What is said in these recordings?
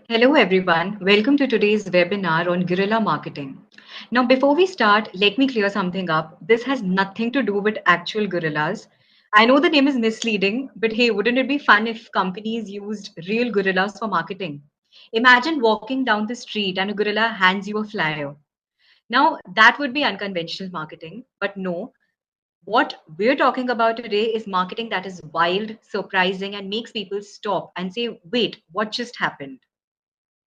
Hello, everyone. Welcome to today's webinar on guerrilla marketing. Now, before we start, let me clear something up. This has nothing to do with actual gorillas. I know the name is misleading, but hey, wouldn't it be fun if companies used real gorillas for marketing? Imagine walking down the street and a gorilla hands you a flyer. Now, that would be unconventional marketing, but no, what we're talking about today is marketing that is wild, surprising, and makes people stop and say, wait, what just happened?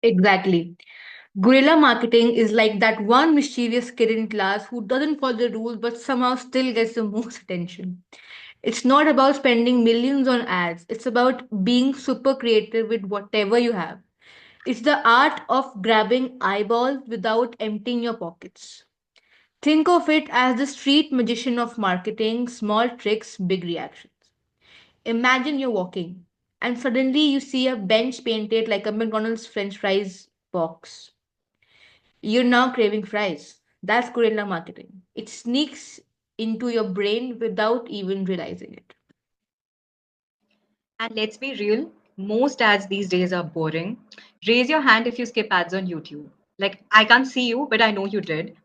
Exactly. Guerrilla marketing is like that one mischievous kid in class who doesn't follow the rules but somehow still gets the most attention. It's not about spending millions on ads, it's about being super creative with whatever you have. It's the art of grabbing eyeballs without emptying your pockets. Think of it as the street magician of marketing, small tricks, big reactions. Imagine you're walking and suddenly you see a bench painted like a McDonald's French fries box. You're now craving fries. That's guerrilla marketing. It sneaks into your brain without even realizing it. And let's be real, most ads these days are boring. Raise your hand if you skip ads on YouTube. Like, I can't see you, but I know you did.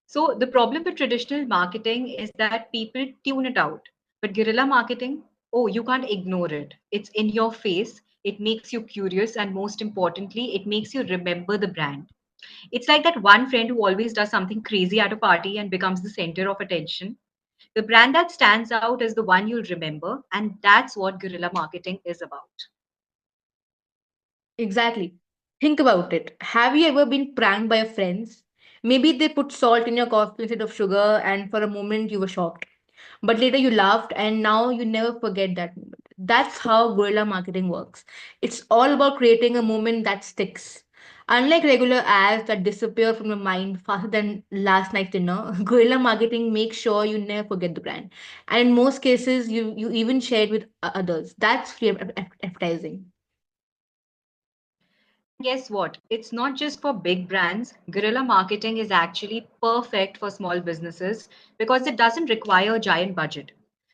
So, the problem with traditional marketing is that people tune it out. But guerrilla marketing, oh, you can't ignore it. It's in your face, it makes you curious, and most importantly, it makes you remember the brand. It's like that one friend who always does something crazy at a party and becomes the center of attention. The brand that stands out is the one you'll remember, and that's what guerrilla marketing is about. Exactly. Think about it. Have you ever been pranked by your friends? Maybe they put salt in your coffee instead of sugar, and for a moment you were shocked. But later you laughed, and now you never forget that moment. That's how guerrilla marketing works. It's all about creating a moment that sticks. Unlike regular ads that disappear from your mind faster than last night's dinner, guerrilla marketing makes sure you never forget the brand. And in most cases, you even share it with others. That's free advertising. And guess what? It's not just for big brands. Guerrilla marketing is actually perfect for small businesses because it doesn't require a giant budget.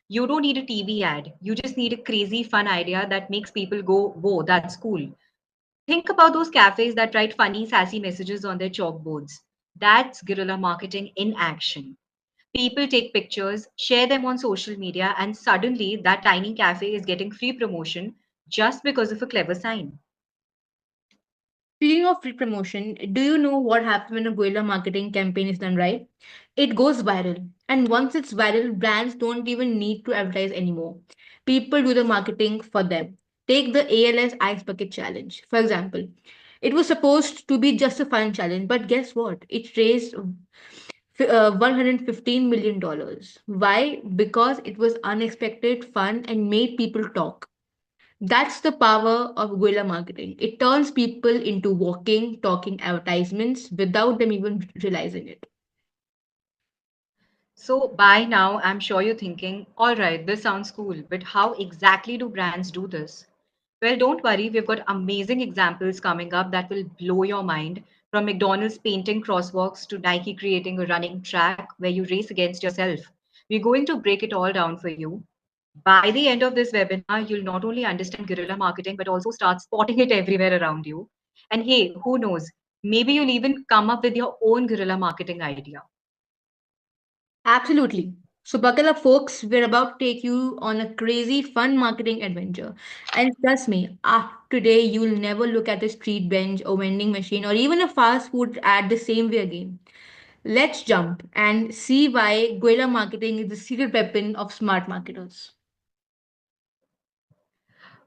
You don't need a TV ad. You just need a crazy fun idea that makes people go, whoa, that's cool. Think about those cafes that write funny, sassy messages on their chalkboards. That's guerrilla marketing in action. People take pictures, share them on social media, and suddenly that tiny cafe is getting free promotion just because of a clever sign. Speaking of free promotion, do you know what happens when a guerrilla marketing campaign is done right? It goes viral. And once it's viral, brands don't even need to advertise anymore. People do the marketing for them. Take the ALS Ice Bucket Challenge, for example. It was supposed to be just a fun challenge, but guess what? It raised $115 million. Why? Because it was unexpected, fun, and made people talk. That's the power of guerrilla marketing. It turns people into walking, talking advertisements without them even realizing it. So by now, I'm sure you're thinking, all right, this sounds cool, but how exactly do brands do this? Well, don't worry, we've got amazing examples coming up that will blow your mind. From McDonald's painting crosswalks to Nike creating a running track where you race against yourself. We're going to break it all down for you. By the end of this webinar, you'll not only understand guerrilla marketing, but also start spotting it everywhere around you. And hey, who knows? Maybe you'll even come up with your own guerrilla marketing idea. Absolutely. So, buckle up, folks. We're about to take you on a crazy, fun marketing adventure. And trust me, after today, you'll never look at a street bench or vending machine or even a fast food ad the same way again. Let's jump and see why guerrilla marketing is the secret weapon of smart marketers.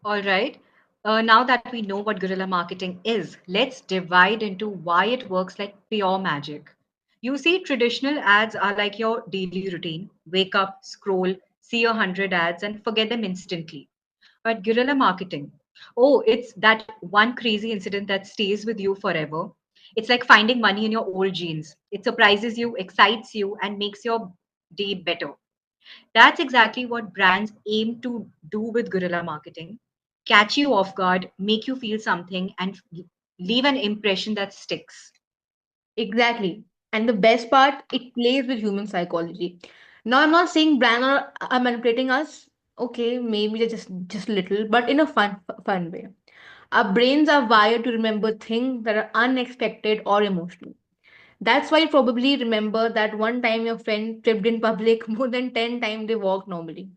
All right. Now that we know what guerrilla marketing is, let's divide into why it works like pure magic. You see, traditional ads are like your daily routine. Wake up, scroll, see 100 ads, and forget them instantly. But guerrilla marketing, oh, it's that one crazy incident that stays with you forever. It's like finding money in your old jeans. It surprises you, excites you, and makes your day better. That's exactly what brands aim to do with guerrilla marketing: catch you off guard, make you feel something, and leave an impression that sticks. Exactly. And the best part, it plays with human psychology. Now, I'm not saying brands are manipulating us. Okay, maybe they're just a little, but in a fun way. Our brains are wired to remember things that are unexpected or emotional. That's why you probably remember that one time your friend tripped in public more than 10 times they walk normally.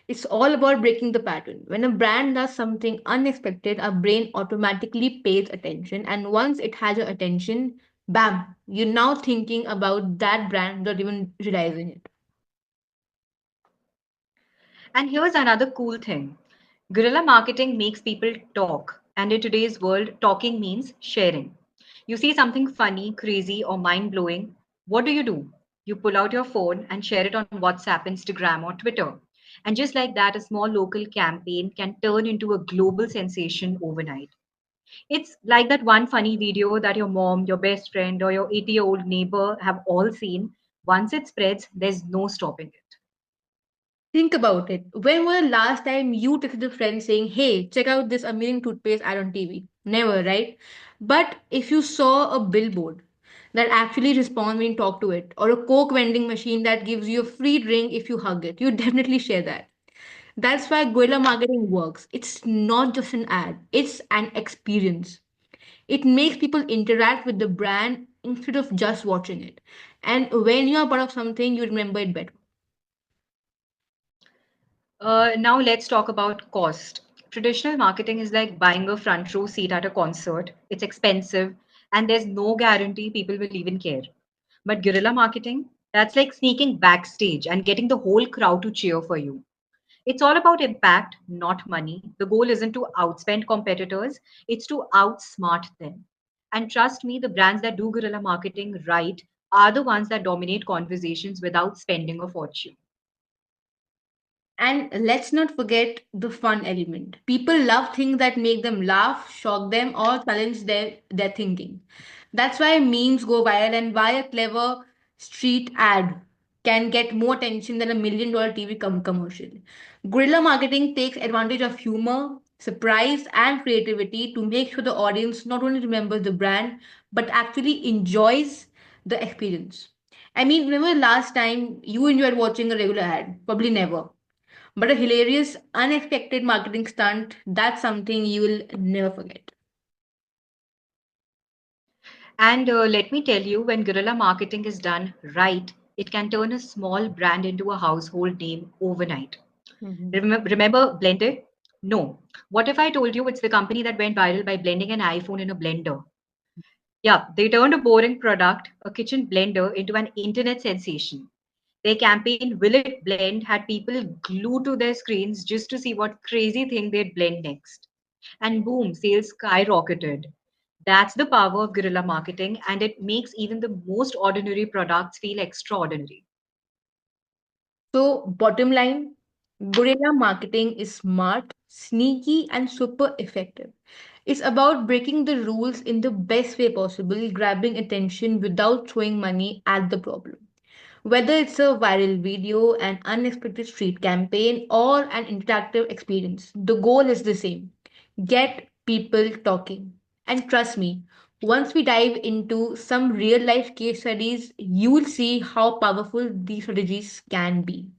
It's all about breaking the pattern. When a brand does something unexpected, our brain automatically pays attention, and once it has your attention, bam, you're now thinking about that brand without even realizing it. And here's another cool thing: guerrilla marketing makes people talk. And in today's world, talking means sharing. You see something funny, crazy, or mind blowing. What do? You pull out your phone and share it on WhatsApp, Instagram, or Twitter. And just like that, a small local campaign can turn into a global sensation overnight. It's like that one funny video that your mom, your best friend, or your 80-year-old neighbor have all seen. Once it spreads, there's no stopping it. Think about it. When was the last time you texted a friend saying, hey, check out this amazing toothpaste ad on TV? Never, right? But if you saw a billboard that actually responds when you talk to it, or a Coke vending machine that gives you a free drink if you hug it, you definitely share that. That's why guerrilla marketing works. It's not just an ad, it's an experience. It makes people interact with the brand instead of just watching it. And when you are part of something, you remember it better. Now let's talk about cost. Traditional marketing is like buying a front row seat at a concert. It's expensive, and there's no guarantee people will even care. But guerrilla marketing, that's like sneaking backstage and getting the whole crowd to cheer for you. It's all about impact, not money. The goal isn't to outspend competitors, it's to outsmart them. And trust me, the brands that do guerrilla marketing right are the ones that dominate conversations without spending a fortune. And let's not forget the fun element. People love things that make them laugh, shock them, or challenge their thinking. That's why memes go viral and why a clever street ad can get more attention than $1 million TV commercial. Guerrilla marketing takes advantage of humor, surprise, and creativity to make sure the audience not only remembers the brand but actually enjoys the experience. I mean, remember the last time you enjoyed watching a regular ad? Probably never. But a hilarious, unexpected marketing stunt, that's something you will never forget. And let me tell you, when guerrilla marketing is done right, it can turn a small brand into a household name overnight. Mhm. Remember Blended? No. What if I told you it's the company that went viral by blending an iPhone in a blender? Yeah, they turned a boring product, a kitchen blender, into an internet sensation. Their campaign, Will It Blend, had people glued to their screens just to see what crazy thing they'd blend next. And boom, sales skyrocketed. That's the power of guerrilla marketing, and it makes even the most ordinary products feel extraordinary. So, bottom line, guerrilla marketing is smart, sneaky, and super effective. It's about breaking the rules in the best way possible, grabbing attention without throwing money at the problem. Whether it's a viral video, an unexpected street campaign, or an interactive experience, the goal is the same: get people talking. And trust me, once we dive into some real life case studies, you will see how powerful these strategies can be.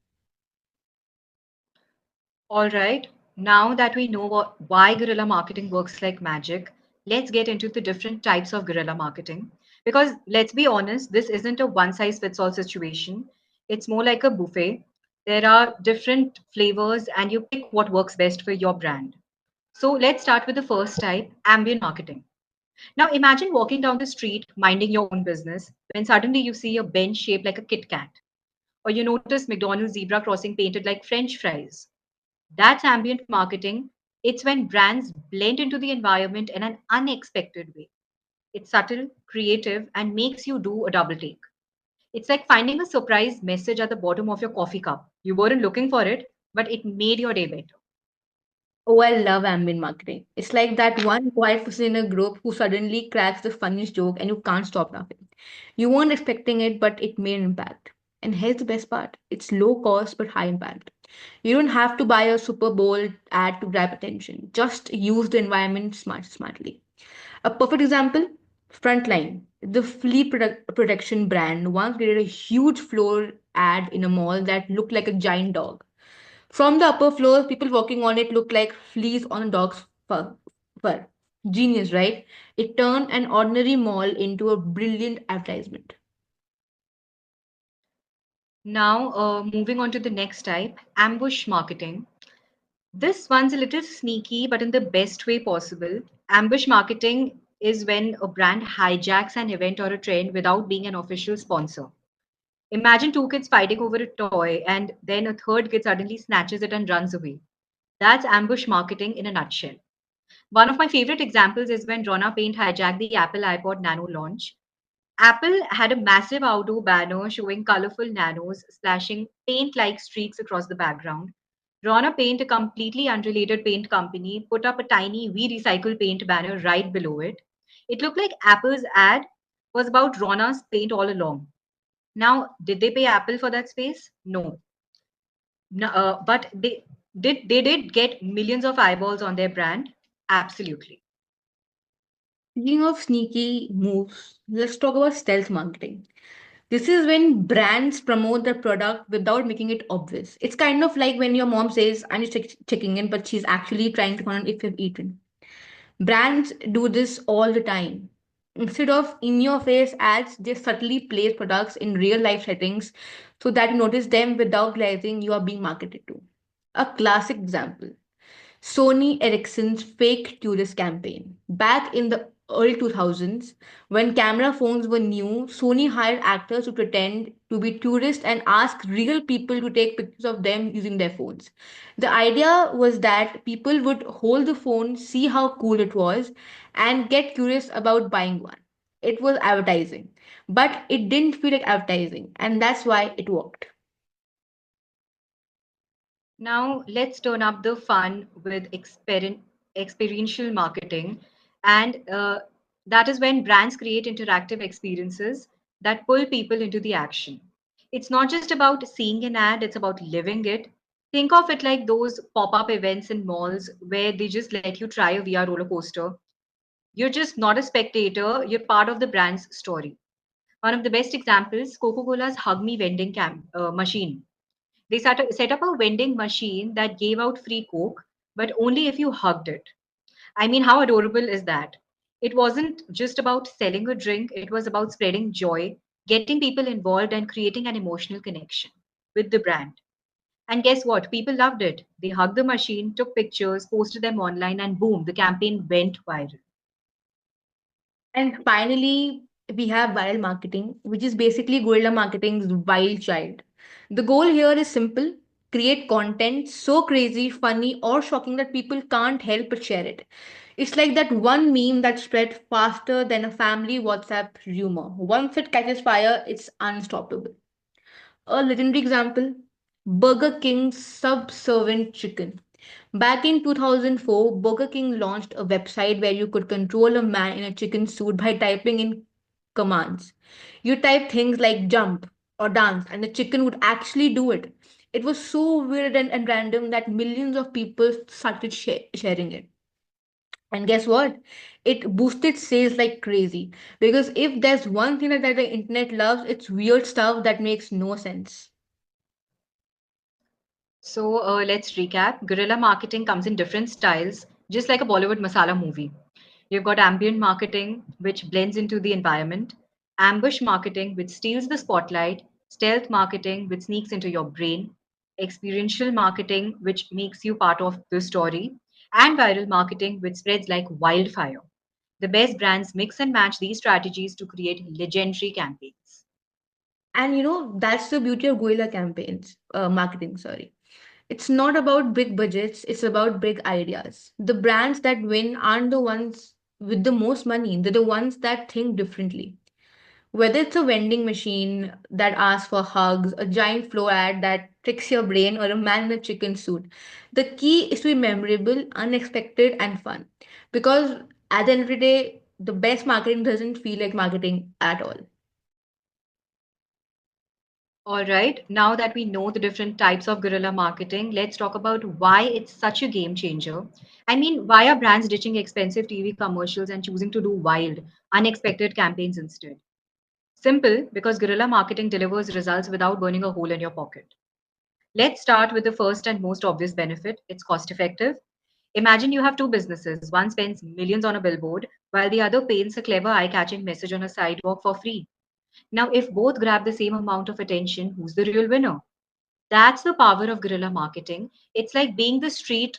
All right, now that we know why guerrilla marketing works like magic, let's get into the different types of guerrilla marketing. Because let's be honest, this isn't a one size fits all situation, it's more like a buffet. There are different flavors, and you pick what works best for your brand. So let's start with the first type, ambient marketing. Now imagine walking down the street, minding your own business, when suddenly you see a bench shaped like a Kit Kat, or you notice McDonald's zebra crossing painted like French fries. That's ambient marketing. It's when brands blend into the environment in an unexpected way. It's subtle, creative, and makes you do a double take. It's like finding a surprise message at the bottom of your coffee cup. You weren't looking for it, but it made your day better. Oh, I love ambient marketing. It's like that one quiet person in a group who suddenly cracks the funniest joke and you can't stop laughing. You weren't expecting it, but it made an impact. And here's the best part: it's low cost but high impact. You don't have to buy a Super Bowl ad to grab attention. Just use the environment smartly. A perfect example: Frontline, the fleet protection brand, once created a huge floor ad in a mall that looked like a giant dog. From the upper floors, people walking on it looked like fleas on a dog's fur. Genius, right? It turned an ordinary mall into a brilliant advertisement. Now, moving on to the next type, ambush marketing. This one's a little sneaky, but in the best way possible. Ambush marketing is when a brand hijacks an event or a trend without being an official sponsor. Imagine two kids fighting over a toy, and then a third kid suddenly snatches it and runs away. That's ambush marketing in a nutshell. One of my favorite examples is when Rona Paint hijacked the Apple iPod Nano launch. Apple had a massive outdoor banner showing colorful nanos splashing paint like streaks across the background. Rona Paint, a completely unrelated paint company, put up a tiny We Recycle Paint banner right below it. It looked like Apple's ad was about Rona's paint all along. Now, did they pay Apple for that space? No. No, but they did get millions of eyeballs on their brand. Absolutely. Speaking of sneaky moves, let's talk about stealth marketing. This is when brands promote their product without making it obvious. It's kind of like when your mom says, I'm just checking in, but she's actually trying to find out if you've eaten. Brands do this all the time. Instead of in your face ads, they subtly place products in real life settings so that you notice them without realizing you are being marketed to. A classic example: Sony Ericsson's fake tourist campaign. Back in the early 2000s, when camera phones were new, Sony hired actors to pretend to be tourists and ask real people to take pictures of them using their phones. The idea was that people would hold the phone, see how cool it was, and get curious about buying one. It was advertising, but it didn't feel like advertising, and that's why it worked. Now, let's turn up the fun with experiential marketing. And that is when brands create interactive experiences that pull people into the action. It's not just about seeing an ad, it's about living it. Think of it like those pop up events in malls where they just let you try a VR roller coaster. You're just not a spectator, you're part of the brand's story. One of the best examples, Coca Cola's Hug Me vending machine. They set up a vending machine that gave out free Coke, but only if you hugged it. I mean, how adorable is that? It wasn't just about selling a drink, it was about spreading joy, getting people involved, and creating an emotional connection with the brand. And guess what? People loved it. They hugged the machine, took pictures, posted them online, and boom, the campaign went viral. And finally, we have viral marketing, which is basically guerrilla marketing's wild child. The goal here is simple: create content so crazy, funny, or shocking that people can't help but share it. It's like that one meme that spread faster than a family WhatsApp rumor. Once it catches fire, it's unstoppable. A legendary example: Burger King's subservient chicken. Back in 2004, Burger King launched a website where you could control a man in a chicken suit by typing in commands. You type things like jump or dance, and the chicken would actually do it. It was so weird and random that millions of people started sharing it. And guess what? It boosted sales like crazy. Because if there's one thing that the internet loves, it's weird stuff that makes no sense. So let's recap. Guerrilla marketing comes in different styles, just like a Bollywood masala movie. You've got ambient marketing, which blends into the environment, ambush marketing, which steals the spotlight, stealth marketing, which sneaks into your brain, experiential marketing, which makes you part of the story, and viral marketing, which spreads like wildfire. The best brands mix and match these strategies to create legendary campaigns. And that's the beauty of guerrilla campaigns, marketing, sorry. It's not about big budgets, it's about big ideas. The brands that win aren't the ones with the most money, they're the ones that think differently. Whether it's a vending machine that asks for hugs, a giant flow ad that tricks your brain, or a man in a chicken suit, the key is to be memorable, unexpected, and fun. Because at the end of the day, the best marketing doesn't feel like marketing at all. All right, now that we know the different types of guerrilla marketing, let's talk about why it's such a game changer. I mean, why are brands ditching expensive TV commercials and choosing to do wild, unexpected campaigns instead? Simple, because guerrilla marketing delivers results without burning a hole in your pocket. Let's start with the first and most obvious benefit: it's cost effective. Imagine you have two businesses. One spends millions on a billboard, while the other paints a clever eye catching message on a sidewalk for free. Now, if both grab the same amount of attention, who's the real winner? That's the power of guerrilla marketing. It's like being the street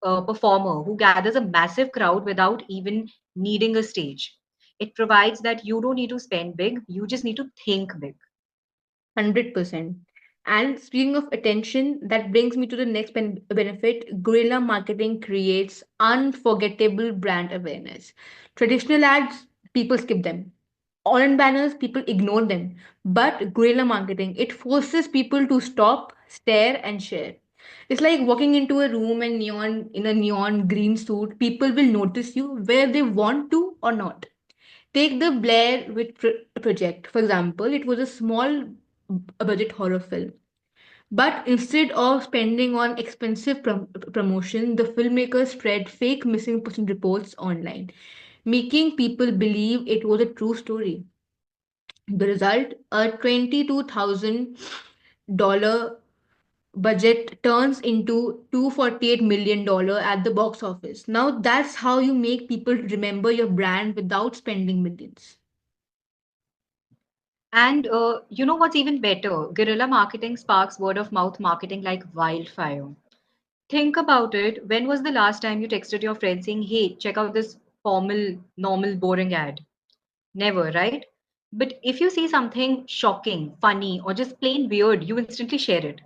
performer who gathers a massive crowd without even needing a stage. It provides that you don't need to spend big, you just need to think big. 100%. And speaking of attention, that brings me to the next benefit. Guerrilla marketing creates unforgettable brand awareness. Traditional ads, people skip them. Online banners, people ignore them. But guerrilla marketing, it forces people to stop, stare, and share. It's like walking into a room and neon in a neon green suit. People will notice you where they want to or not. Take the Blair Witch Project, for example. It was a small budget horror film. But instead of spending on expensive promotion, the filmmakers spread fake missing person reports online, making people believe it was a true story. The result, a $22,000 budget turns into $248 million at the box office. Now that's how you make people remember your brand without spending millions. And you know what's even better? Guerrilla marketing sparks word of mouth marketing like wildfire. Think about it. When was the last time you texted your friend saying, hey, check out this formal, normal, boring ad? Never, right? But if you see something shocking, funny, or just plain weird, you instantly share it.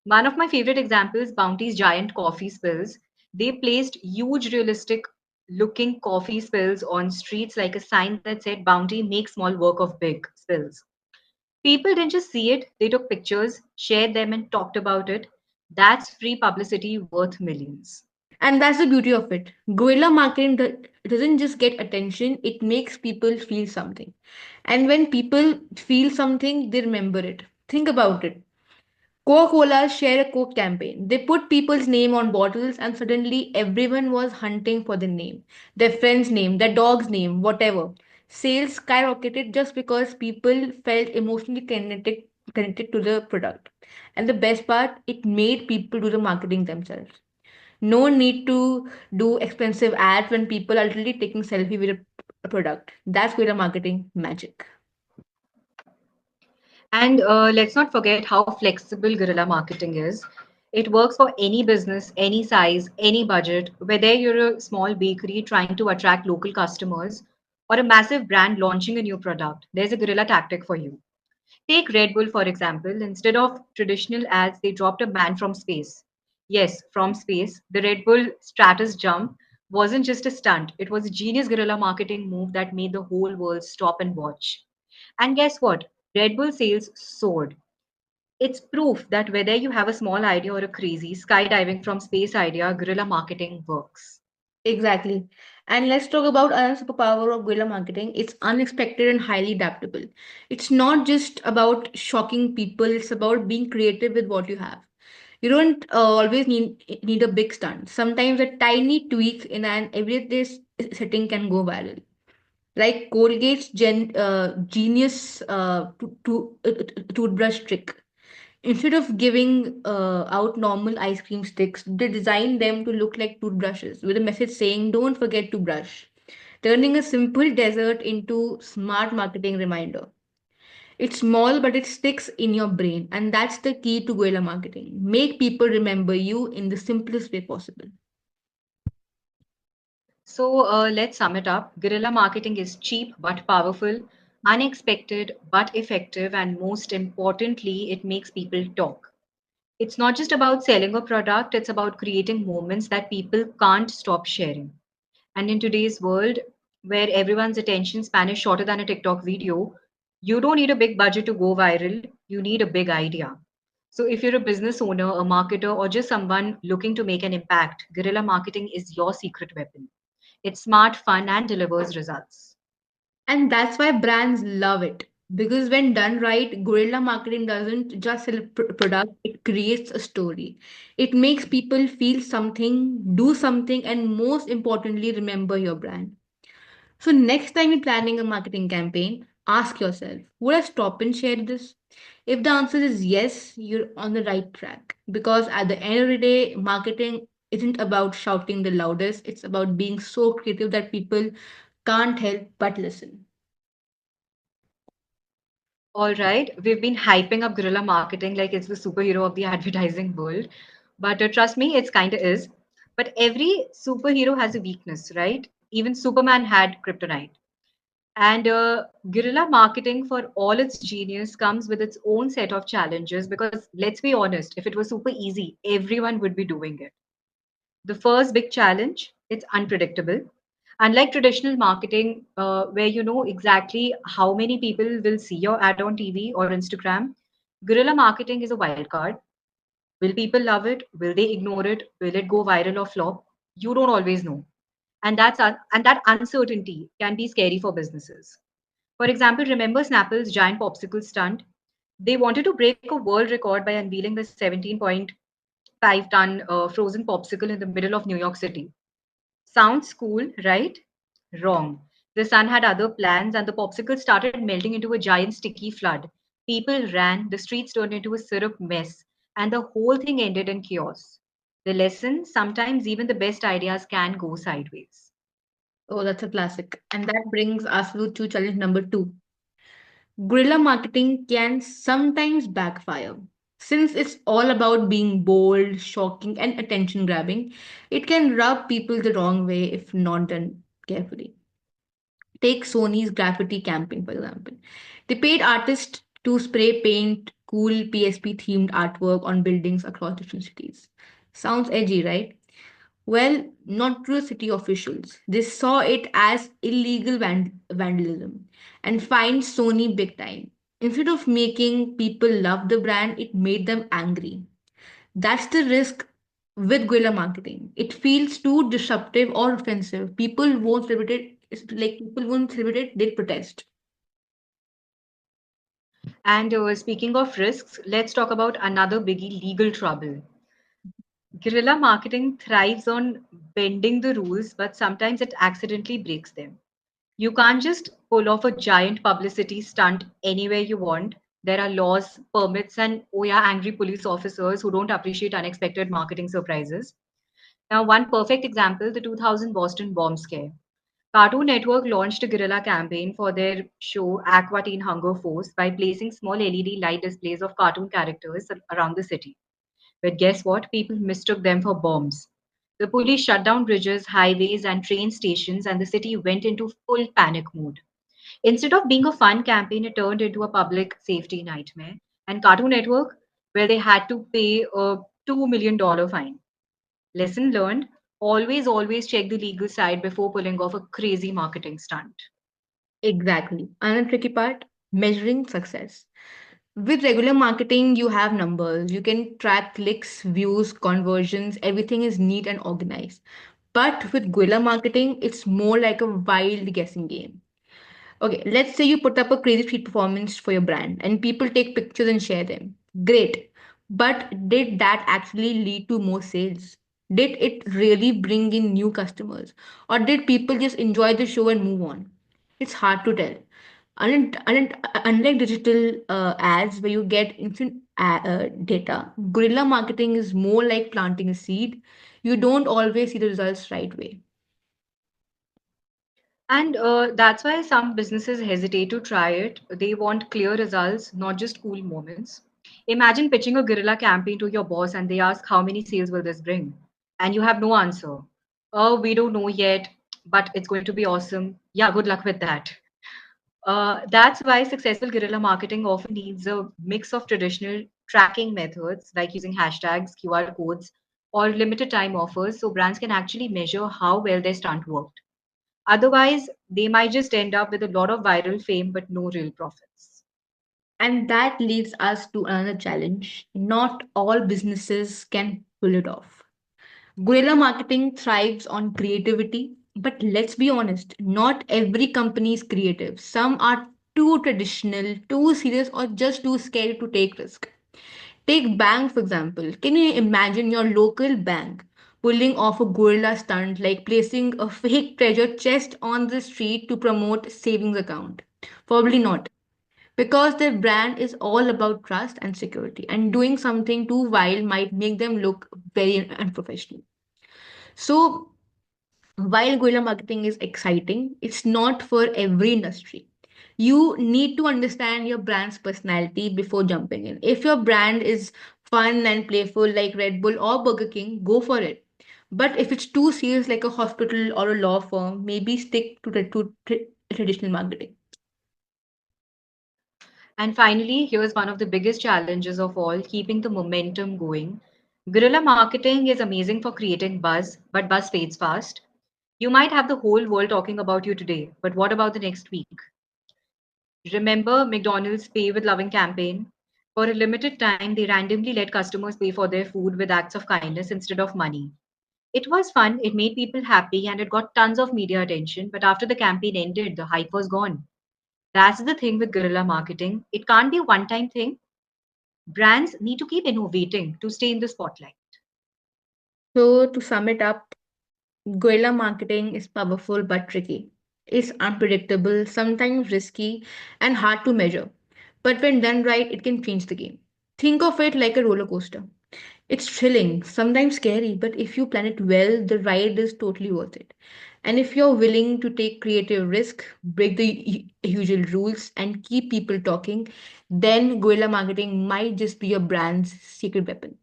One of my favorite examples, Bounty's giant coffee spills. They placed huge, realistic looking coffee spills on streets like a sign that said, Bounty makes small work of big spills. People didn't just see it, they took pictures, shared them, and talked about it. That's free publicity worth millions. And that's the beauty of it. Guerrilla marketing doesn't just get attention, it makes people feel something. And when people feel something, they remember it. Think about it. Coca-Cola share a Coke campaign. They put people's name on bottles and suddenly everyone was hunting for the name, their friend's name, their dog's name, whatever. Sales skyrocketed just because people felt emotionally connected to the product. And the best part, it made people do the marketing themselves. No need to do expensive ads when people are literally taking selfie with a product. That's guerrilla marketing magic. And let's not forget how flexible guerrilla marketing is. It works for any business, any size, any budget, whether you're a small bakery trying to attract local customers or a massive brand launching a new product. There's a guerrilla tactic for you. Take Red Bull, for example. Instead of traditional ads, they dropped a man from space. Yes, from space. The Red Bull Stratus jump wasn't just a stunt, it was a genius guerrilla marketing move that made the whole world stop and watch. And guess what? Red Bull sales soared. It's proof that whether you have a small idea or a crazy skydiving from space idea, guerrilla marketing works. Exactly. And let's talk about another superpower of guerrilla marketing. It's unexpected and highly adaptable. It's not just about shocking people, it's about being creative with what you have. You don't always need a big stunt. Sometimes a tiny tweak in an everyday setting can go viral. Like Colgate's genius toothbrush trick. Instead of giving out normal ice cream sticks, they designed them to look like toothbrushes with a message saying, "Don't forget to brush," turning a simple dessert into smart marketing reminder. It's small, but it sticks in your brain, and that's the key to guerrilla marketing. Make people remember you in the simplest way possible. So let's sum it up. Guerrilla marketing is cheap but powerful, unexpected but effective, and most importantly, it makes people talk. It's not just about selling a product, it's about creating moments that people can't stop sharing. And in today's world, where everyone's attention span is shorter than a TikTok video, you don't need a big budget to go viral, you need a big idea. So if you're a business owner, a marketer, or just someone looking to make an impact, guerrilla marketing is your secret weapon. It's smart, fun, and delivers results. And that's why brands love it. Because when done right, guerrilla marketing doesn't just sell a product, it creates a story. It makes people feel something, do something, and most importantly, remember your brand. So, next time you're planning a marketing campaign, ask yourself, would I stop and share this? If the answer is yes, you're on the right track. Because at the end of the day, marketing isn't about shouting the loudest, it's about being so creative that people can't help but listen. All right, we've been hyping up guerrilla marketing like it's the superhero of the advertising world. But trust me, it's kind of is. But every superhero has a weakness, right? Even Superman had kryptonite. And guerrilla marketing, for all its genius, comes with its own set of challenges because let's be honest, if it was super easy, everyone would be doing it. The first big challenge, it's unpredictable. Unlike traditional marketing, where you know exactly how many people will see your ad on TV or Instagram, guerrilla marketing is a wild card. Will people love it? Will they ignore it? Will it go viral or flop? You don't always know. And that uncertainty can be scary for businesses. For example, remember Snapple's giant popsicle stunt? They wanted to break a world record by unveiling the 17.5-ton frozen popsicle in the middle of New York City. Sounds cool, right? Wrong. The sun had other plans, and the popsicle started melting into a giant sticky flood. People ran, the streets turned into a syrup mess, and the whole thing ended in chaos. The lesson, sometimes even the best ideas can go sideways. Oh, that's a classic. And that brings us to challenge number two. Guerrilla marketing can sometimes backfire. Since it's all about being bold, shocking, and attention grabbing, it can rub people the wrong way if not done carefully. Take Sony's graffiti campaign, for example. They paid artists to spray paint cool PSP themed artwork on buildings across different cities. Sounds edgy, right? Well, not to the city officials. They saw it as illegal vandalism and fined Sony big time. Instead of making people love the brand, it made them angry. That's the risk with guerrilla marketing. It feels too disruptive or offensive. People won't celebrate it. It's like people won't celebrate it, they'll protest. And speaking of risks, let's talk about another biggie, legal trouble. Guerrilla marketing thrives on bending the rules, but sometimes it accidentally breaks them. You can't just pull off a giant publicity stunt anywhere you want. There are laws, permits, and oh yeah, angry police officers who don't appreciate unexpected marketing surprises. Now, one perfect example, the 2000 Boston bomb scare. Cartoon Network launched a guerrilla campaign for their show Aqua Teen Hunger Force by placing small LED light displays of cartoon characters around the city. But guess what? People mistook them for bombs. The police shut down bridges, highways, and train stations, and the city went into full panic mode. Instead of being a fun campaign, it turned into a public safety nightmare. And Cartoon Network, well, they had to pay a $2 million fine. Lesson learned, always check the legal side before pulling off a crazy marketing stunt. Exactly. Another tricky part, measuring success. With regular marketing, you have numbers. You can track clicks, views, conversions. Everything is neat and organized. But with guerrilla marketing, it's more like a wild guessing game. Okay, let's say you put up a crazy street performance for your brand and people take pictures and share them. Great. But did that actually lead to more sales? Did it really bring in new customers? Or did people just enjoy the show and move on? It's hard to tell. Unlike digital ads where you get instant data, guerrilla marketing is more like planting a seed. You don't always see the results right away. And that's why some businesses hesitate to try it. They want clear results, not just cool moments. Imagine pitching a guerrilla campaign to your boss and they ask, how many sales will this bring? And you have no answer. Oh, we don't know yet, but it's going to be awesome. Yeah, good luck with that. That's why successful guerrilla marketing often needs a mix of traditional tracking methods like using hashtags, QR codes, or limited time offers so brands can actually measure how well their stunt worked. Otherwise, they might just end up with a lot of viral fame but no real profits. And that leads us to another challenge. Not all businesses can pull it off. Guerrilla marketing thrives on creativity, but let's be honest, not every company is creative. Some are too traditional, too serious, or just too scared to take risk. Take bank, for example. Can you imagine your local bank pulling off a guerrilla stunt like placing a fake treasure chest on the street to promote savings account? Probably not because their brand is all about trust and security, and doing something too wild might make them look very unprofessional. So while guerrilla marketing is exciting, it's not for every industry. You need to understand your brand's personality before jumping in. If your brand is fun and playful like Red Bull or Burger King, go for it. But if it's too serious like a hospital or a law firm, maybe stick to traditional marketing. And finally, here's one of the biggest challenges of all, keeping the momentum going. Guerrilla marketing is amazing for creating buzz, but buzz fades fast. You might have the whole world talking about you today, but what about the next week? Remember McDonald's Pay with Loving campaign? For a limited time, they randomly let customers pay for their food with acts of kindness instead of money. It was fun, it made people happy, and it got tons of media attention. But after the campaign ended, the hype was gone. That's the thing with guerrilla marketing. It can't be a one time thing. Brands need to keep innovating to stay in the spotlight. So to sum it up, guerrilla marketing is powerful but tricky. It's unpredictable, sometimes risky, and hard to measure. But when done right, it can change the game. Think of it like a roller coaster. It's thrilling, sometimes scary, but if you plan it well, the ride is totally worth it. And if you're willing to take creative risk, break the usual rules, and keep people talking, then guerrilla marketing might just be your brand's secret weapon.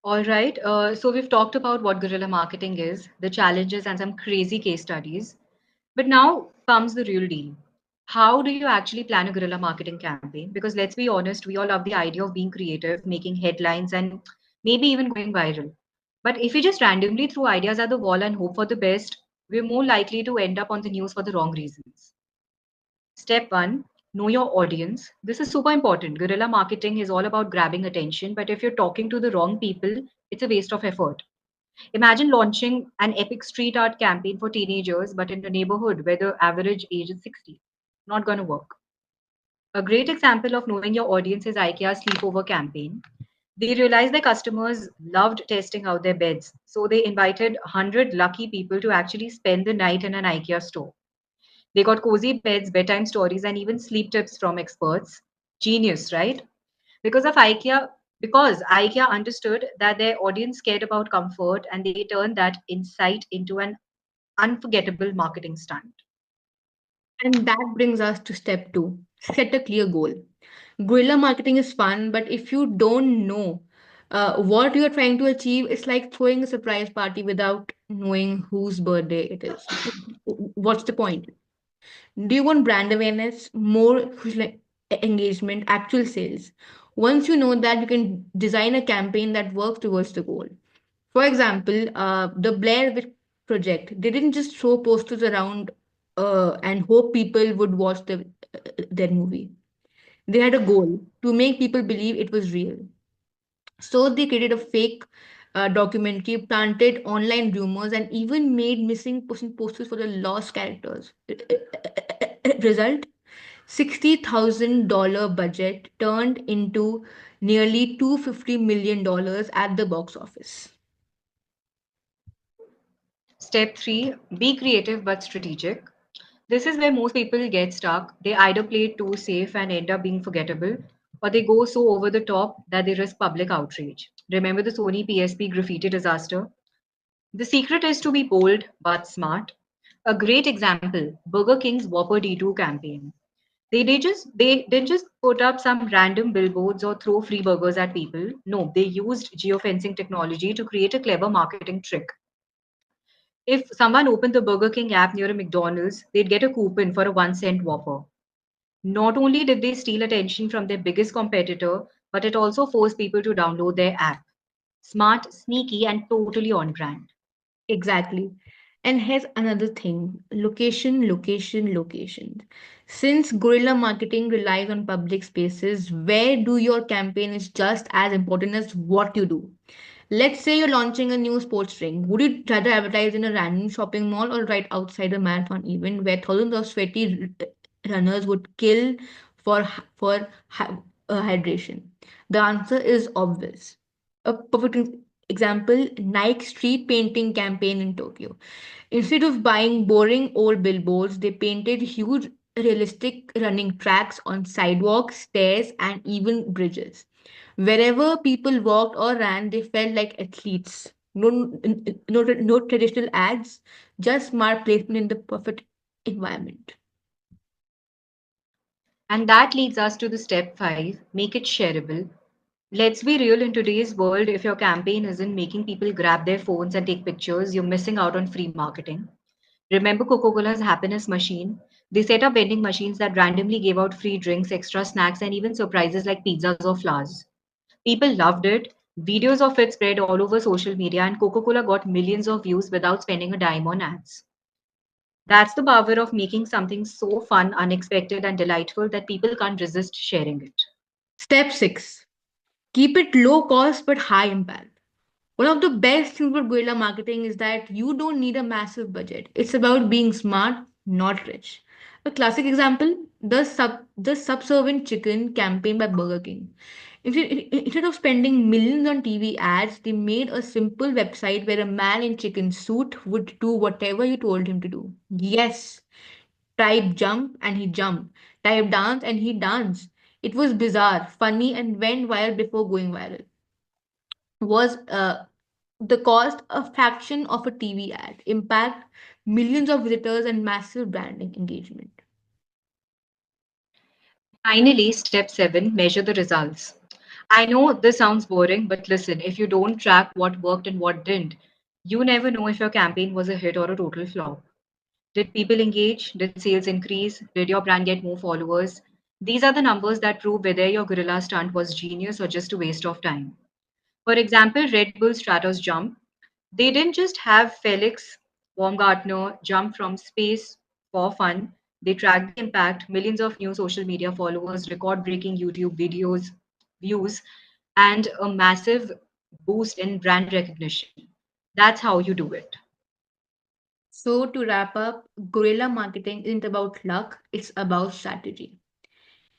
All right, so we've talked about what guerrilla marketing is, the challenges, and some crazy case studies. But now comes the real deal. How do you actually plan a guerrilla marketing campaign? Because let's be honest, we all love the idea of being creative, making headlines, and maybe even going viral. But if we just randomly throw ideas at the wall and hope for the best, we're more likely to end up on the news for the wrong reasons. Step one, know your audience. This is super important. Guerrilla marketing is all about grabbing attention, but if you're talking to the wrong people, it's a waste of effort. Imagine launching an epic street art campaign for teenagers, but in a neighborhood where the average age is 60. Not going to work. A great example of knowing your audience is IKEA's sleepover campaign. They realized their customers loved testing out their beds, so they invited 100 lucky people to actually spend the night in an IKEA store. They got cozy beds, bedtime stories, and even sleep tips from experts. Genius, right? Because of IKEA, because IKEA understood that their audience cared about comfort and they turned that insight into an unforgettable marketing stunt. And that brings us to step two, set a clear goal. Guerrilla marketing is fun, but if you don't know what you're trying to achieve, it's like throwing a surprise party without knowing whose birthday it is. What's the point? Do you want brand awareness, more like engagement, actual sales? Once you know that, you can design a campaign that works towards the goal. For example, the Blair Witch Project, they didn't just throw posters around and hope people would watch their movie. They had a goal to make people believe it was real. So they created a fake documentary, planted online rumors, and even made missing person posters for the lost characters. Result: $60,000 budget turned into nearly $250 million at the box office. Step three, be creative but strategic. This is where most people get stuck. They either play it too safe and end up being forgettable, or they go so over the top that they risk public outrage. Remember the Sony PSP graffiti disaster? The secret is to be bold but smart. A great example, Burger King's Whopper D2 campaign. They didn't just put up some random billboards or throw free burgers at people. No, they used geofencing technology to create a clever marketing trick. If someone opened the Burger King app near a McDonald's, they'd get a coupon for a 1 cent Whopper. Not only did they steal attention from their biggest competitor, but it also forced people to download their app. Smart, sneaky, and totally on brand. Exactly. And here's another thing, location, location, location. Since guerrilla marketing relies on public spaces, where do your campaign is just as important as what you do. Let's say you're launching a new sports drink. Would you rather advertise in a random shopping mall or right outside a marathon event where thousands of sweaty runners would kill for hydration? The answer is obvious. A perfect example, Nike street painting campaign in Tokyo. Instead of buying boring old billboards, they painted huge realistic running tracks on sidewalks, stairs, and even bridges. Wherever people walked or ran, they felt like athletes. No traditional ads, just smart placement in the perfect environment. And that leads us to the step five, make it shareable. Let's be real, in today's world, if your campaign isn't making people grab their phones and take pictures, you're missing out on free marketing. Remember Coca Cola's happiness machine? They set up vending machines that randomly gave out free drinks, extra snacks, and even surprises like pizzas or flowers. People loved it. Videos of it spread all over social media, and Coca Cola got millions of views without spending a dime on ads. That's the power of making something so fun, unexpected, and delightful that people can't resist sharing it. Step 6, keep it low cost but high impact. One of the best things about guerrilla marketing is that you don't need a massive budget. It's about being smart, not rich. A classic example, the subservient chicken campaign by Burger King. Instead of spending millions on TV ads, they made a simple website where a man in chicken suit would do whatever you told him to do. Yes, type jump and he jumped. Type dance and he danced. It was bizarre, funny, and went viral before going viral. Was the cost a fraction of a TV ad, impact millions of visitors and massive branding engagement. Finally, step seven, measure the results. I know this sounds boring, but listen, if you don't track what worked and what didn't, you never know if your campaign was a hit or a total flop. Did people engage? Did sales increase? Did your brand get more followers? These are the numbers that prove whether your guerrilla stunt was genius or just a waste of time. For example, Red Bull Stratos jump. They didn't just have Felix Baumgartner jump from space for fun. They tracked the impact, millions of new social media followers, record breaking YouTube videos, views, and a massive boost in brand recognition. That's how you do it. So, to wrap up, guerrilla marketing isn't about luck, it's about strategy.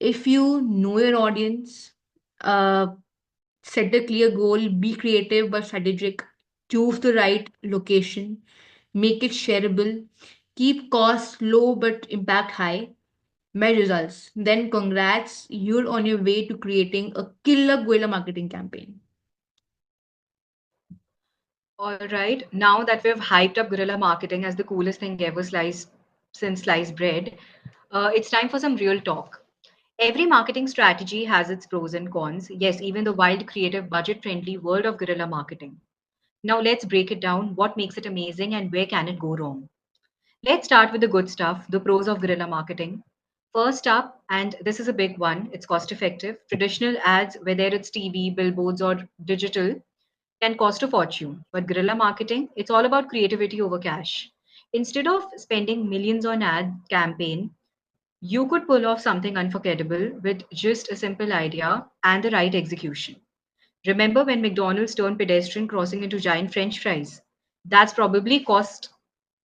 If you know your audience, uh, set a clear goal, be creative but strategic, choose the right location, make it shareable, keep costs low but impact high, measure results. Then, congrats, you're on your way to creating a killer guerrilla marketing campaign. All right, now that we've hyped up guerrilla marketing as the coolest thing ever since sliced bread, it's time for some real talk. Every marketing strategy has its pros and cons. Yes, even the wild, creative, budget friendly world of guerrilla marketing. Now, let's break it down. What makes it amazing and where can it go wrong? Let's start with the good stuff, the pros of guerrilla marketing. First up, and this is a big one, it's cost effective. Traditional ads, whether it's TV, billboards, or digital, can cost a fortune. But guerrilla marketing, it's all about creativity over cash. Instead of spending millions on ad campaign, you could pull off something unforgettable with just a simple idea and the right execution. Remember when McDonald's turned pedestrian crossing into giant French fries? That's probably cost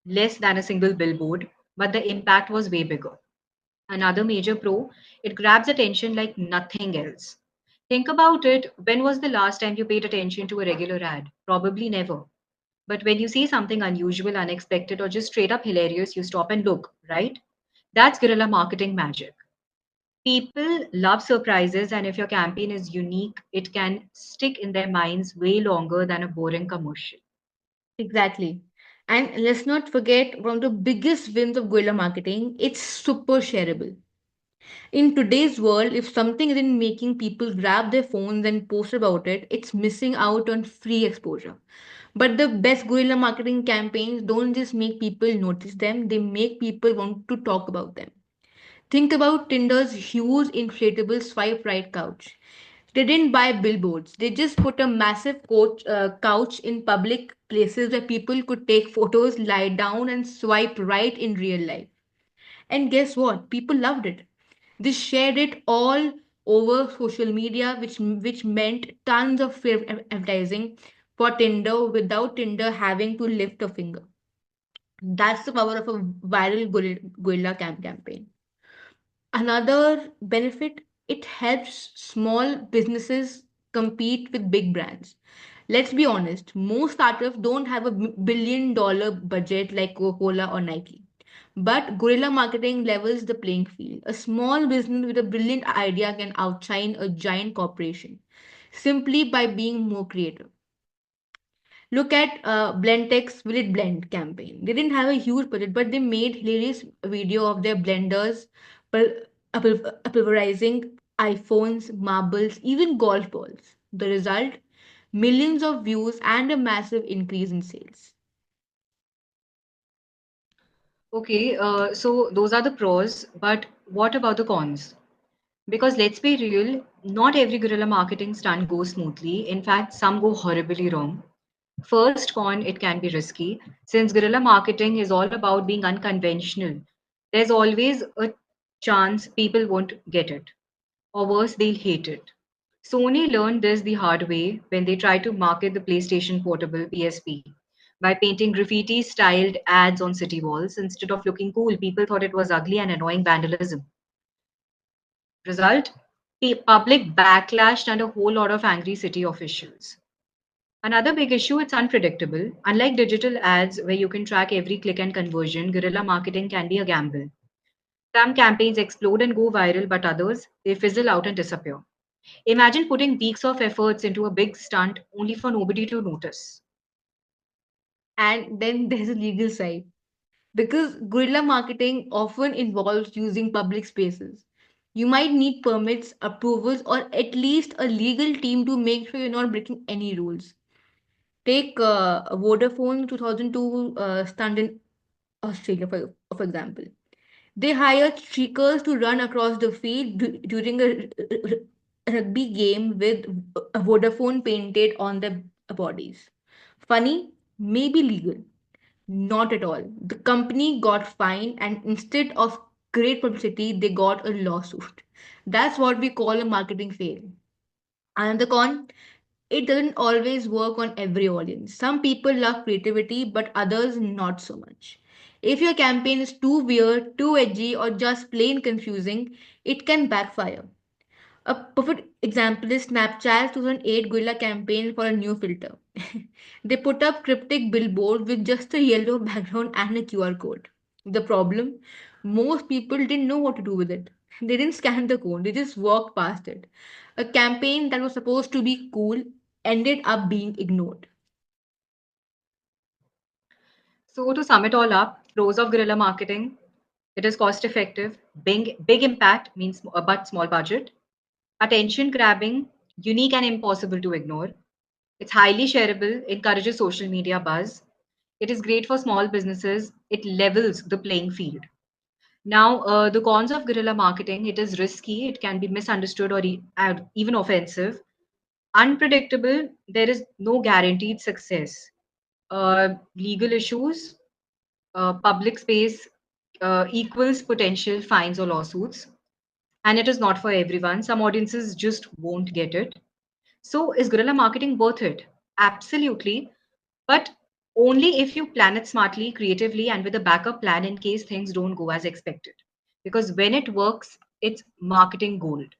less than a single billboard, but the impact was way bigger. Another major pro, it grabs attention like nothing else. Think about it, when was the last time you paid attention to a regular ad? Probably never. But when you see something unusual, unexpected, or just straight up hilarious, you stop and look, right? That's guerrilla marketing magic. People love surprises, and if your campaign is unique, it can stick in their minds way longer than a boring commercial. Exactly. And let's not forget one of the biggest wins of guerrilla marketing, it's super shareable. In today's world, if something isn't making people grab their phones and post about it, it's missing out on free exposure. But the best guerrilla marketing campaigns don't just make people notice them, they make people want to talk about them. Think about Tinder's huge inflatable swipe right couch. They didn't buy billboards. They just put a massive couch in public places where people could take photos, lie down, and swipe right in real life. And guess what? People loved it. They shared it all over social media, which meant tons of free advertising for Tinder without Tinder having to lift a finger. That's the power of a viral guerrilla campaign. Another benefit, it helps small businesses compete with big brands. Let's be honest, most startups don't have a billion dollar budget like Coca-Cola or Nike. But guerrilla marketing levels the playing field. A small business with a brilliant idea can outshine a giant corporation simply by being more creative. Look at Blendtech's Will It Blend campaign. They didn't have a huge budget, but they made hilarious video of their blenders pulverizing iPhones, marbles, even golf balls. The result? Millions of views and a massive increase in sales. Okay, so those are the pros, but what about the cons? Because let's be real, not every guerrilla marketing stunt goes smoothly. In fact, some go horribly wrong. First con, it can be risky. Since guerrilla marketing is all about being unconventional, there's always a chance people won't get it. Or worse, they'll hate it. Sony learned this the hard way when they tried to market the PlayStation Portable PSP. By painting graffiti styled ads on city walls instead of looking cool, people thought it was ugly and annoying vandalism. Result? Public backlash and a whole lot of angry city officials. Another big issue, it's unpredictable. Unlike digital ads where you can track every click and conversion, guerrilla marketing can be a gamble. Some campaigns explode and go viral, but others, they fizzle out and disappear. Imagine putting weeks of efforts into a big stunt only for nobody to notice. And then there's a legal side. Because guerrilla marketing often involves using public spaces. You might need permits, approvals, or at least a legal team to make sure you're not breaking any rules. Take Vodafone 2002 stunt in Australia, for example. They hired streakers to run across the field during a rugby game with a Vodafone painted on their bodies. Funny, maybe legal. Not at all. The company got fined, and instead of great publicity, they got a lawsuit. That's what we call a marketing fail. Another con, it doesn't always work on every audience. Some people love creativity, but others not so much. If your campaign is too weird, too edgy, or just plain confusing, it can backfire. A perfect example is Snapchat's 2008 Guerrilla campaign for a new filter. They put up cryptic billboard with just a yellow background and a QR code. The problem? Most people didn't know what to do with it. They didn't scan the code, they just walked past it. A campaign that was supposed to be cool ended up being ignored. So, to sum it all up, pros of guerrilla marketing, it is cost effective, big impact means but small budget, attention grabbing, unique and impossible to ignore. It's highly shareable, encourages social media buzz. It is great for small businesses, it levels the playing field. Now, the cons of guerrilla marketing, it is risky, it can be misunderstood or even offensive. Unpredictable, there is no guaranteed success. Legal issues, public space equals potential fines or lawsuits, and it is not for everyone. Some audiences just won't get it. So, is guerrilla marketing worth it? Absolutely, but only if you plan it smartly, creatively, and with a backup plan in case things don't go as expected. Because when it works, it's marketing gold.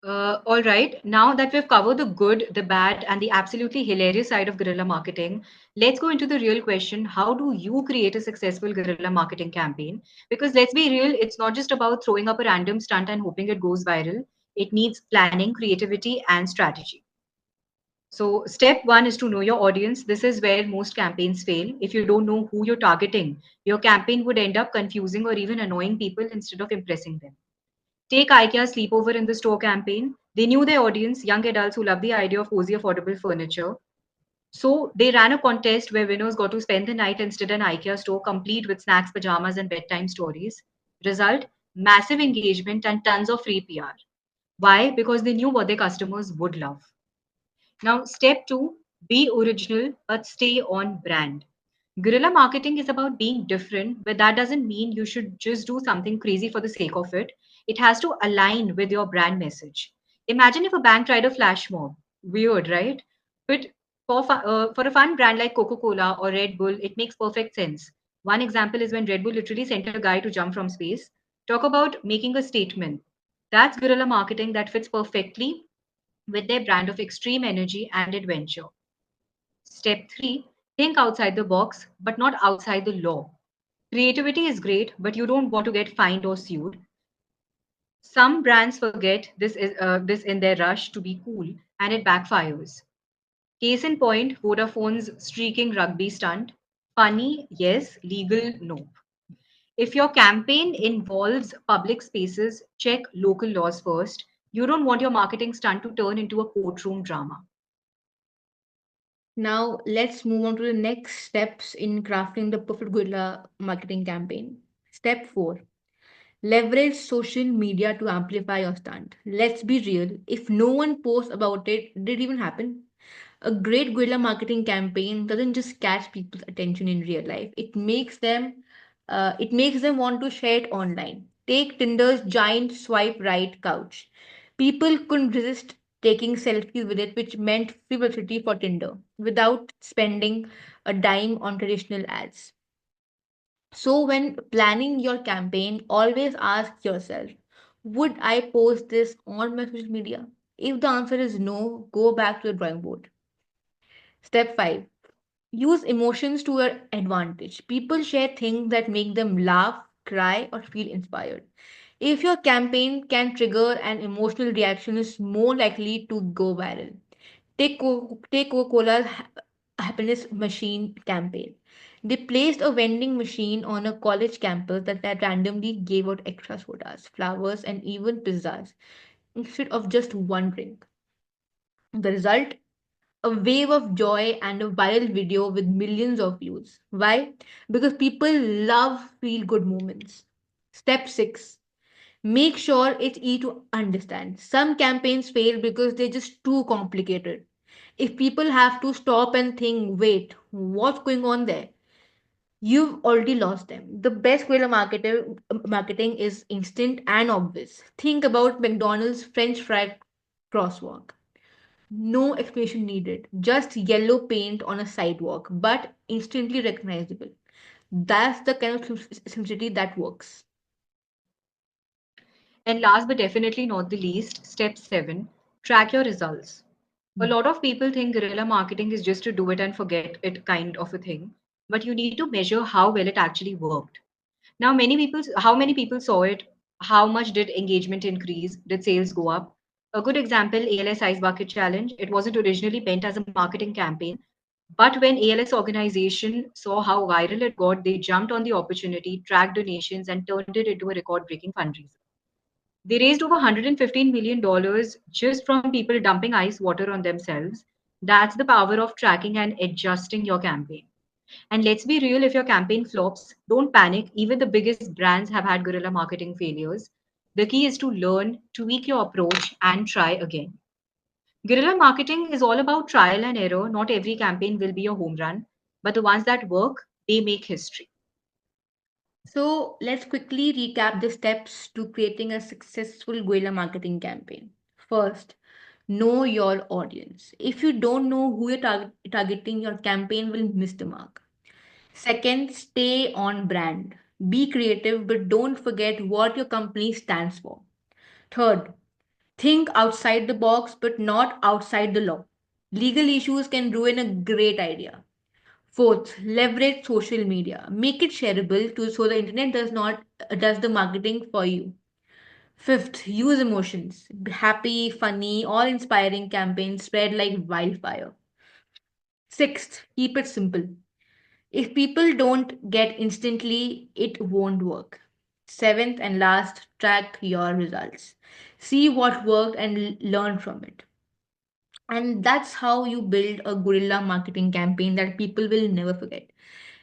All right, now that we've covered the good, the bad, and the absolutely hilarious side of guerrilla marketing, let's go into the real question. How do you create a successful guerrilla marketing campaign? Because let's be real, it's not just about throwing up a random stunt and hoping it goes viral. It needs planning, creativity, and strategy. So, step one is to know your audience. This is where most campaigns fail. If you don't know who you're targeting, your campaign would end up confusing or even annoying people instead of impressing them. Take IKEA Sleepover in the Store campaign. They knew their audience, young adults who love the idea of cozy, affordable furniture. So they ran a contest where winners got to spend the night instead in IKEA store, complete with snacks, pajamas, and bedtime stories. Result: massive engagement and tons of free PR. Why? Because they knew what their customers would love. Now, step two, be original but stay on brand. Guerrilla marketing is about being different, but that doesn't mean you should just do something crazy for the sake of it. It has to align with your brand message. Imagine if a bank tried a flash mob. Weird, right? But for a fun brand like Coca Cola or Red Bull, it makes perfect sense. One example is when Red Bull literally sent a guy to jump from space. Talk about making a statement. That's guerrilla marketing that fits perfectly with their brand of extreme energy and adventure. Step three, think outside the box, but not outside the law. Creativity is great, but you don't want to get fined or sued. Some brands forget this in their rush to be cool, and it backfires. Case in point, Vodafone's streaking rugby stunt. Funny, yes. Legal, no. If your campaign involves public spaces, check local laws first. You don't want your marketing stunt to turn into a courtroom drama. Now, let's move on to the next steps in crafting the perfect guerrilla marketing campaign. Step 4: leverage social media to amplify your stunt. Let's be real, if no one posts about it, did it even happen? A great guerrilla marketing campaign doesn't just catch people's attention in real life. It makes them want to share it online. Take Tinder's giant swipe right couch. People couldn't resist taking selfies with it, which meant free publicity for Tinder without spending a dime on traditional ads. So, when planning your campaign, always ask yourself, would I post this on my social media? If the answer is no, go back to the drawing board. Step 5: use emotions to your advantage. People share things that make them laugh, cry, or feel inspired. If your campaign can trigger an emotional reaction, it's more likely to go viral. Take Coca-Cola's happiness machine campaign. They placed a vending machine on a college campus that randomly gave out extra sodas, flowers, and even pizzas instead of just one drink. The result? A wave of joy and a viral video with millions of views. Why? Because people love feel good moments. Step 6: make sure it's easy to understand. Some campaigns fail because they're just too complicated. If people have to stop and think, wait, what's going on there? You've already lost them. The best guerrilla marketing is instant and obvious. Think about McDonald's French fry crosswalk. No explanation needed, just yellow paint on a sidewalk, but instantly recognizable. That's the kind of simplicity that works. And last but definitely not the least, step 7, track your results. A lot of people think guerrilla marketing is just to do it and forget it kind of a thing, but you need to measure how well it actually worked. How many people saw it? How much did engagement increase? Did sales go up? A good example, ALS Ice Bucket Challenge. It wasn't originally meant as a marketing campaign, but when ALS organization saw how viral it got, they jumped on the opportunity, tracked donations, and turned it into a record-breaking fundraiser. They raised over $115 million just from people dumping ice water on themselves. That's the power of tracking and adjusting your campaign. And let's be real, if your campaign flops, don't panic. Even the biggest brands have had guerrilla marketing failures. The key is to learn, tweak your approach, and try again. Guerrilla marketing is all about trial and error. Not every campaign will be a home run, but the ones that work, they make history. So let's quickly recap the steps to creating a successful guerrilla marketing campaign. First, know your audience. If you don't know who you're targeting, your campaign will miss the mark. Second, stay on brand. Be creative, but don't forget what your company stands for. Third, think outside the box, but not outside the law. Legal issues can ruin a great idea. Fourth, leverage social media. Make it shareable to so the internet does the marketing for you. Fifth, use emotions. Happy, funny, or inspiring campaigns spread like wildfire. Sixth, keep it simple. If people don't get instantly, it won't work. Seventh and last, track your results. See what worked and learn from it. And that's how you build a guerrilla marketing campaign that people will never forget.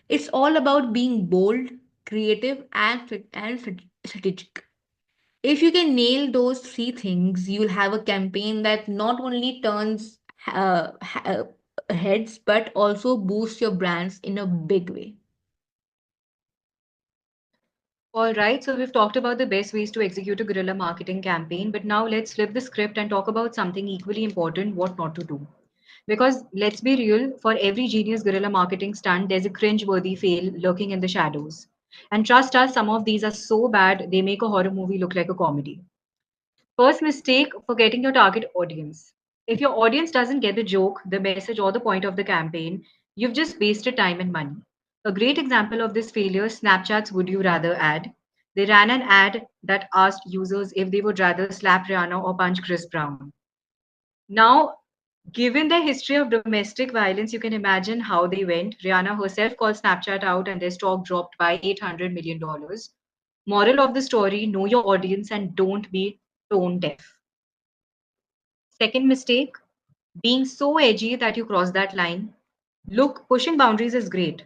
It's all about being bold, creative, and strategic. If you can nail those three things, you'll have a campaign that not only turns heads but also boosts your brands in a big way. All right, so we've talked about the best ways to execute a guerrilla marketing campaign, but now let's flip the script and talk about something equally important: what not to do. Because let's be real, for every genius guerrilla marketing stunt, there's a cringe-worthy fail lurking in the shadows. And trust us, some of these are so bad, they make a horror movie look like a comedy. First mistake, forgetting your target audience. If your audience doesn't get the joke, the message, or the point of the campaign, you've just wasted time and money. A great example of this failure, Snapchat's Would You Rather ad. They ran an ad that asked users if they would rather slap Rihanna or punch Chris Brown. Now, given the history of domestic violence, you can imagine how they went. Rihanna herself called Snapchat out and their stock dropped by $800 million. Moral of the story, know your audience and don't be tone deaf. Second mistake, being so edgy that you cross that line. Look, pushing boundaries is great,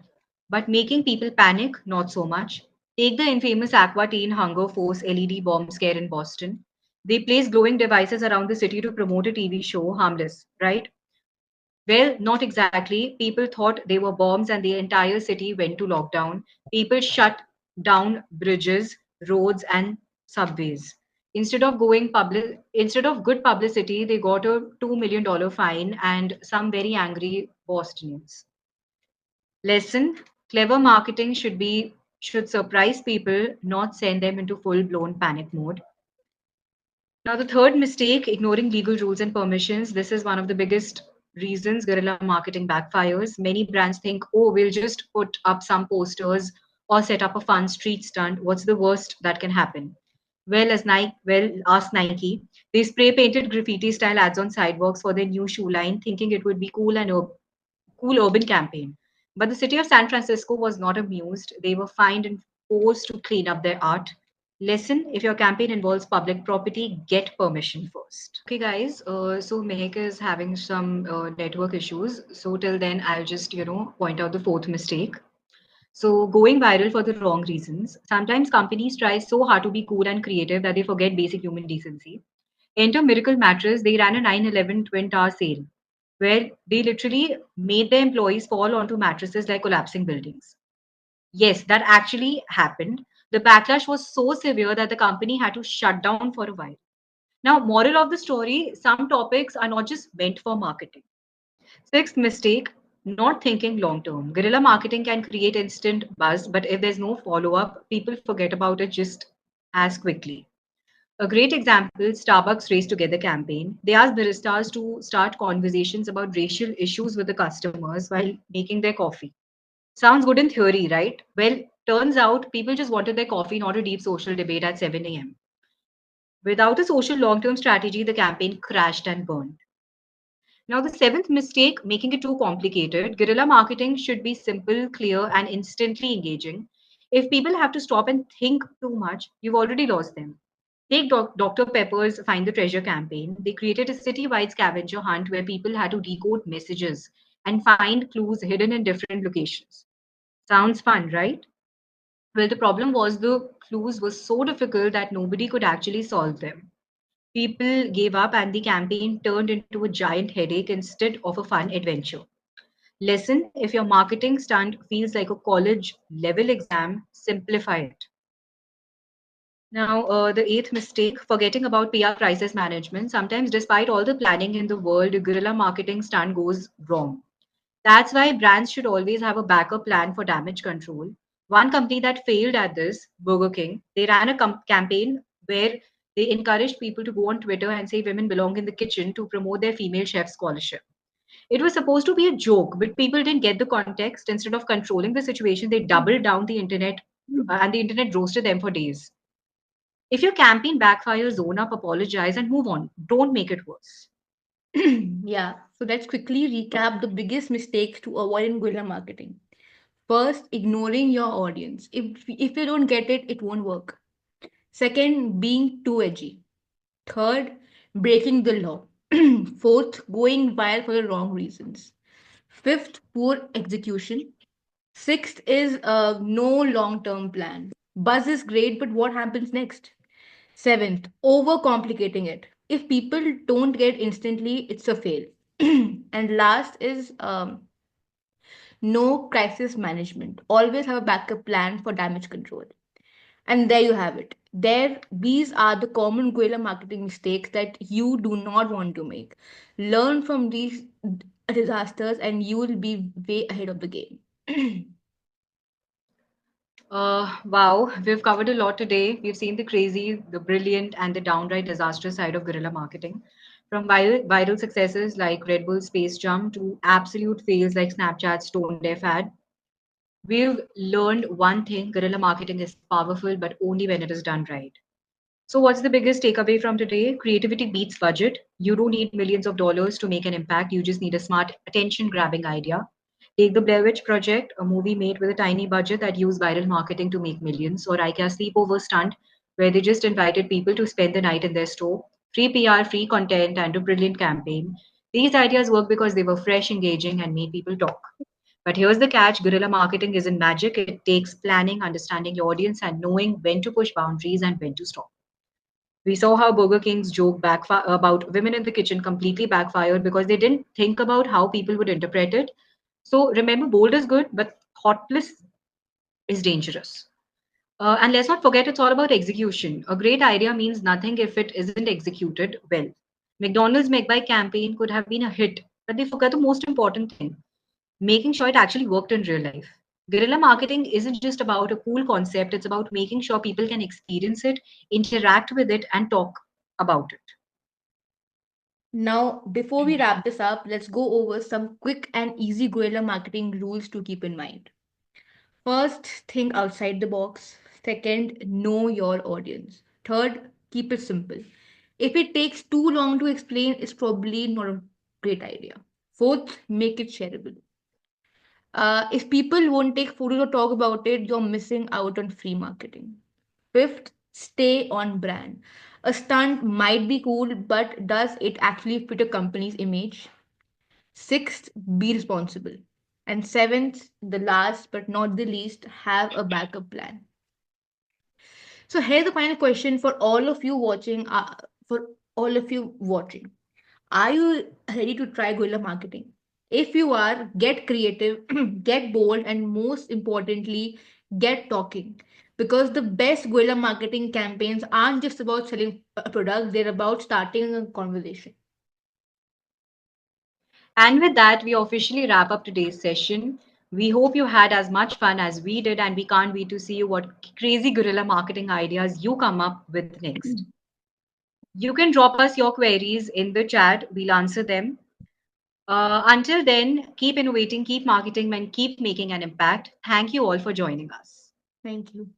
but making people panic, not so much. Take the infamous Aqua Teen Hunger Force LED bomb scare in Boston. They placed glowing devices around the city to promote a TV show, harmless, right? Well, not exactly. People thought they were bombs and the entire city went to lockdown. People shut down bridges, roads, and subways. Instead of good publicity, they got a $2 million fine and some very angry Bostonians. Lesson: clever marketing should surprise people, not send them into full-blown panic mode. Now, the third mistake, ignoring legal rules and permissions. This is one of the biggest reasons guerrilla marketing backfires. Many brands think, oh, we'll just put up some posters or set up a fun street stunt. What's the worst that can happen? Ask Nike. They spray painted graffiti style ads on sidewalks for their new shoe line, thinking it would be cool urban campaign. But the city of San Francisco was not amused. They were fined and forced to clean up their art. Listen, if your campaign involves public property, get permission first. Okay, guys. So Mehek is having some network issues. So till then, I'll just point out the fourth mistake. So going viral for the wrong reasons. Sometimes companies try so hard to be cool and creative that they forget basic human decency. Enter Miracle Mattress. They ran a 9/11 Twin Tower sale where they literally made their employees fall onto mattresses like collapsing buildings. Yes, that actually happened. The backlash was so severe that the company had to shut down for a while. Now, moral of the story, some topics are not just meant for marketing. Sixth mistake, not thinking long term. Guerrilla marketing can create instant buzz, but if there's no follow up, people forget about it just as quickly. A great example, Starbucks Race Together campaign. They asked baristas to start conversations about racial issues with the customers while making their coffee. Sounds good in theory, right? Well, turns out people just wanted their coffee, not a deep social debate at 7 a.m. Without a social long term strategy, the campaign crashed and burned. Now, the seventh mistake, making it too complicated. Guerrilla marketing should be simple, clear, and instantly engaging. If people have to stop and think too much, you've already lost them. Take Dr. Pepper's Find the Treasure campaign. They created a citywide scavenger hunt where people had to decode messages and find clues hidden in different locations. Sounds fun, right? Well, the problem was the clues were so difficult that nobody could actually solve them. People gave up and the campaign turned into a giant headache instead of a fun adventure. Lesson: if your marketing stunt feels like a college level exam, simplify it. Now, the eighth mistake, forgetting about PR crisis management. Sometimes, despite all the planning in the world, a guerrilla marketing stunt goes wrong. That's why brands should always have a backup plan for damage control. One company that failed at this, Burger King, they ran a campaign where they encouraged people to go on Twitter and say women belong in the kitchen to promote their female chef scholarship. It was supposed to be a joke, but people didn't get the context. Instead of controlling the situation, they doubled down the internet and the internet roasted them for days. If your campaign backfires, own up, apologize, and move on. Don't make it worse. Yeah, so let's quickly recap the biggest mistakes to avoid in guerrilla marketing. First, ignoring your audience. If you don't get it, it won't work. Second, being too edgy. Third, breaking the law. Fourth, going wild for the wrong reasons. Fifth, poor execution. Sixth is no long term plan. Buzz is great, but what happens next? Seventh, overcomplicating it. If people don't get instantly, it's a fail. And last is no crisis management. Always have a backup plan for damage control. And there you have it. These are the common guerrilla marketing mistakes that you do not want to make. Learn from these disasters, and you will be way ahead of the game. Wow, we've covered a lot today. We've seen the crazy, the brilliant, and the downright disastrous side of guerrilla marketing. From viral successes like Red Bull Space Jump to absolute fails like Snapchat's Tone Deaf ad. We've learned one thing: guerrilla marketing is powerful, but only when it is done right. So, what's the biggest takeaway from today? Creativity beats budget. You don't need millions of dollars to make an impact. You just need a smart, attention grabbing idea. Take the Blair Witch Project, a movie made with a tiny budget that used viral marketing to make millions, or IKEA Sleepover Stunt, where they just invited people to spend the night in their store. Free PR, free content, and a brilliant campaign. These ideas work because they were fresh, engaging, and made people talk. But here's the catch: guerrilla marketing isn't magic. It takes planning, understanding your audience, and knowing when to push boundaries and when to stop. We saw how Burger King's joke about women in the kitchen completely backfired because they didn't think about how people would interpret it. So remember, bold is good, but thoughtless is dangerous. And let's not forget, it's all about execution. A great idea means nothing if it isn't executed well. McDonald's Make Buy campaign could have been a hit, but they forgot the most important thing: making sure it actually worked in real life. Guerrilla marketing isn't just about a cool concept, it's about making sure people can experience it, interact with it, and talk about it. Now, before we wrap this up, let's go over some quick and easy guerrilla marketing rules to keep in mind. First, think outside the box. Second, know your audience. Third, keep it simple. If it takes too long to explain, it's probably not a great idea. Fourth, make it shareable. If people won't take photos or talk about it, you're missing out on free marketing. Fifth, stay on brand. A stunt might be cool, but does it actually fit a company's image? Sixth, be responsible. And seventh, the last but not the least, have a backup plan. So here's the final question for all of you watching. For all of you watching, are you ready to try guerrilla marketing? If you are, get creative, get bold, and most importantly, get talking. Because the best guerrilla marketing campaigns aren't just about selling a product; they're about starting a conversation. And with that, we officially wrap up today's session. We hope you had as much fun as we did, and we can't wait to see what crazy guerrilla marketing ideas you come up with next. You can drop us your queries in the chat, we'll answer them. Until then, keep innovating, keep marketing, and keep making an impact. Thank you all for joining us. Thank you.